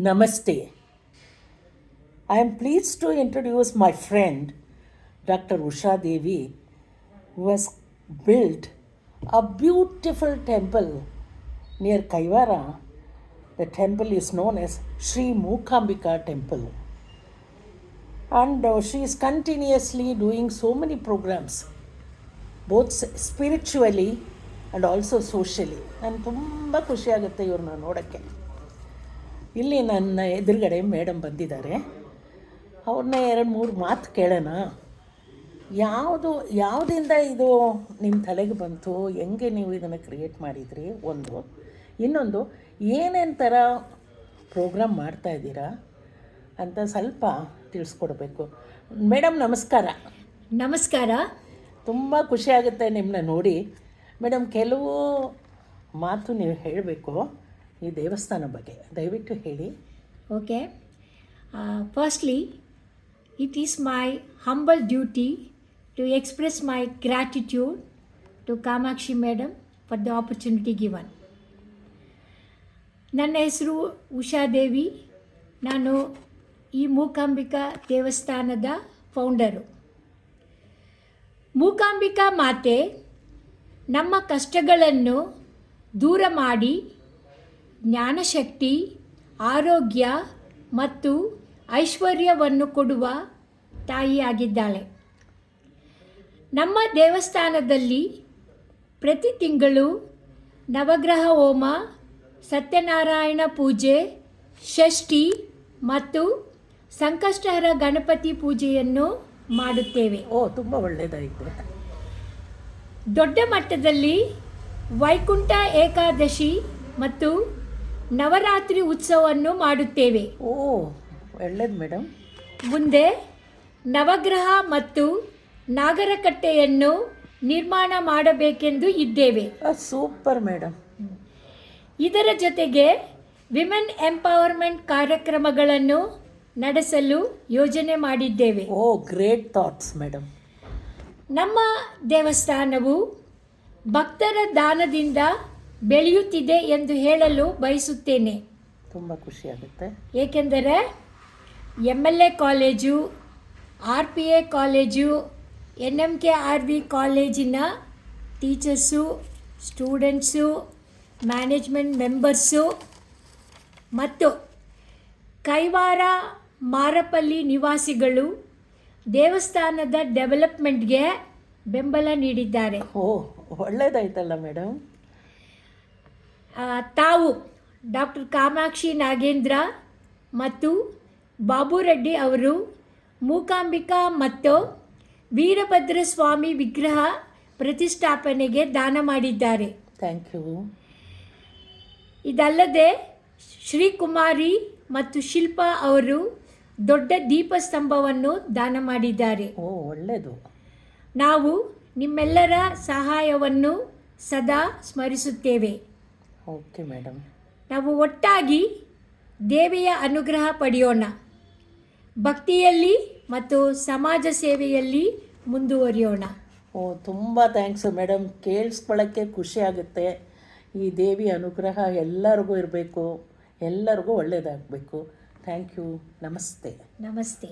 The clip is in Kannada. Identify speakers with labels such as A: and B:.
A: Namaste. I am pleased to introduce my friend Dr. Usha Devi, who has built a beautiful temple near Kaivara. The temple is known as Sri Mookambika Temple. And she is continuously doing so many programs, both spiritually and also socially. ನಾನು ತುಂಬ ಖುಷಿಯಾಗುತ್ತೆ ಇವ್ರನ್ನ ನೋಡೋಕ್ಕೆ. ಇಲ್ಲಿ ನನ್ನ ಎದುರುಗಡೆ ಮೇಡಮ್ ಬಂದಿದ್ದಾರೆ. ಅವ್ರನ್ನ 2-3 ಮಾತು ಕೇಳೋಣ. ಯಾವುದಿಂದ ಇದು ನಿಮ್ಮ ತಲೆಗೆ ಬಂತು, ಹೆಂಗೆ ನೀವು ಇದನ್ನು ಕ್ರಿಯೇಟ್ ಮಾಡಿದ್ರಿ, ಒಂದು. ಇನ್ನೊಂದು, ಏನೇನು ಥರ ಪ್ರೋಗ್ರಾಮ್ ಮಾಡ್ತಾಯಿದ್ದೀರಾ ಅಂತ ಸ್ವಲ್ಪ ತಿಳಿಸ್ಕೊಡ್ಬೇಕು. ಮೇಡಮ್ ನಮಸ್ಕಾರ.
B: ನಮಸ್ಕಾರ.
A: ತುಂಬ ಖುಷಿಯಾಗುತ್ತೆ ನಿಮ್ಮನ್ನ ನೋಡಿ. ಮೇಡಮ್, ಕೆಲವು ಮಾತು ನೀವು ಹೇಳಬೇಕು ಈ ದೇವಸ್ಥಾನ ಬಗ್ಗೆ, ದಯವಿಟ್ಟು ಹೇಳಿ.
B: Okay. Firstly, it is my humble duty to express my gratitude to Kamakshi madam for the opportunity given. ನನ್ನ ಹೆಸರು ಉಷಾದೇವಿ. ನಾನು ಈ ಮೂಕಾಂಬಿಕಾ ದೇವಸ್ಥಾನದ ಫೌಂಡರು. ಮೂಕಾಂಬಿಕಾ ಮಾತೆ ನಮ್ಮ ಕಷ್ಟಗಳನ್ನು ದೂರ ಮಾಡಿ ಜ್ಞಾನಶಕ್ತಿ, ಆರೋಗ್ಯ ಮತ್ತು ಐಶ್ವರ್ಯವನ್ನು ಕೊಡುವ ತಾಯಿಯಾಗಿದ್ದಾಳೆ. ನಮ್ಮ ದೇವಸ್ಥಾನದಲ್ಲಿ ಪ್ರತಿ ತಿಂಗಳು ನವಗ್ರಹ ಹೋಮ, ಸತ್ಯನಾರಾಯಣ ಪೂಜೆ, ಷಷ್ಠಿ ಮತ್ತು ಸಂಕಷ್ಟಹರ ಗಣಪತಿ ಪೂಜೆಯನ್ನು ಮಾಡುತ್ತೇವೆ.
A: ತುಂಬ ಒಳ್ಳೆಯದಾಯಿತು.
B: ದೊಡ್ಡ ಮಟ್ಟದಲ್ಲಿ ವೈಕುಂಠ ಏಕಾದಶಿ ಮತ್ತು ನವರಾತ್ರಿ ಉತ್ಸವವನ್ನು ಮಾಡುತ್ತೇವೆ.
A: ಒಳ್ಳೆಯದು ಮೇಡಮ್.
B: ಮುಂದೆ ನವಗ್ರಹ ಮತ್ತು ನಾಗರಕಟ್ಟೆಯನ್ನು ನಿರ್ಮಾಣ ಮಾಡಬೇಕೆಂದು ಇದ್ದೇವೆ.
A: Super madam.
B: ಇದರ ಜೊತೆಗೆ ವಿಮೆನ್ ಎಂಪವರ್ಮೆಂಟ್ ಕಾರ್ಯಕ್ರಮಗಳನ್ನು ನಡೆಸಲು ಯೋಜನೆ ಮಾಡಿದ್ದೇವೆ.
A: Great thoughts madam.
B: ನಮ್ಮ ದೇವಸ್ಥಾನವು ಭಕ್ತರ ದಾನದಿಂದ ಬೆಳೆಯುತ್ತಿದೆ ಎಂದು ಹೇಳಲು ಬಯಸುತ್ತೇನೆ.
A: ತುಂಬ ಖುಷಿಯಾಗುತ್ತೆ.
B: ಏಕೆಂದರೆ MLA college, RPA college, NMKRV ಕಾಲೇಜಿನ ಟೀಚರ್ಸು, ಸ್ಟೂಡೆಂಟ್ಸು, ಮ್ಯಾನೇಜ್ಮೆಂಟ್ ಮೆಂಬರ್ಸು ಮತ್ತು ಕೈವಾರ ಮಾರಪಲ್ಲಿ ನಿವಾಸಿಗಳು ದೇವಸ್ಥಾನದ ಡೆವಲಪ್ಮೆಂಟ್ಗೆ ಬೆಂಬಲ ನೀಡಿದ್ದಾರೆ.
A: ಒಳ್ಳೆಯದಾಯ್ತಲ್ಲ ಮೇಡಮ್.
B: ತಾವು ಡಾಕ್ಟರ್ ಕಾಮಾಕ್ಷಿ ನಾಗೇಂದ್ರ ಮತ್ತು ಬಾಬು ರೆಡ್ಡಿ ಅವರು ಮೂಕಾಂಬಿಕಾ ಮತ್ತು ವೀರಭದ್ರ ಸ್ವಾಮಿ ವಿಗ್ರಹ ಪ್ರತಿಷ್ಠಾಪನೆಗೆ ದಾನ ಮಾಡಿದ್ದಾರೆ.
A: Thank you.
B: ಇದಲ್ಲದೆ ಶ್ರೀಕುಮಾರಿ ಮತ್ತು ಶಿಲ್ಪಾ ಅವರು ದೊಡ್ಡ ದೀಪಸ್ತಂಭವನ್ನು ದಾನ ಮಾಡಿದ್ದಾರೆ.
A: ಒಳ್ಳೆಯದು.
B: ನಾವು ನಿಮ್ಮೆಲ್ಲರ ಸಹಾಯವನ್ನು ಸದಾ ಸ್ಮರಿಸುತ್ತೇವೆ.
A: Okay madam.
B: ನಾವು ಒಟ್ಟಾಗಿ ದೇವಿಯ ಅನುಗ್ರಹ ಪಡೆಯೋಣ. ಭಕ್ತಿಯಲ್ಲಿ ಮತ್ತು ಸಮಾಜ ಸೇವೆಯಲ್ಲಿ ಮುಂದುವರಿಯೋಣ.
A: ತುಂಬ ಥ್ಯಾಂಕ್ಸ್ ಮೇಡಮ್. ಕೇಳಿಸ್ಕೊಳ್ಳೋಕ್ಕೆ ಖುಷಿ ಆಗುತ್ತೆ. ಈ ದೇವಿ ಅನುಗ್ರಹ ಎಲ್ಲರಿಗೂ ಇರಬೇಕು, ಎಲ್ಲರಿಗೂ ಒಳ್ಳೆಯದಾಗಬೇಕು. Thank you. ನಮಸ್ತೆ.
B: ನಮಸ್ತೆ.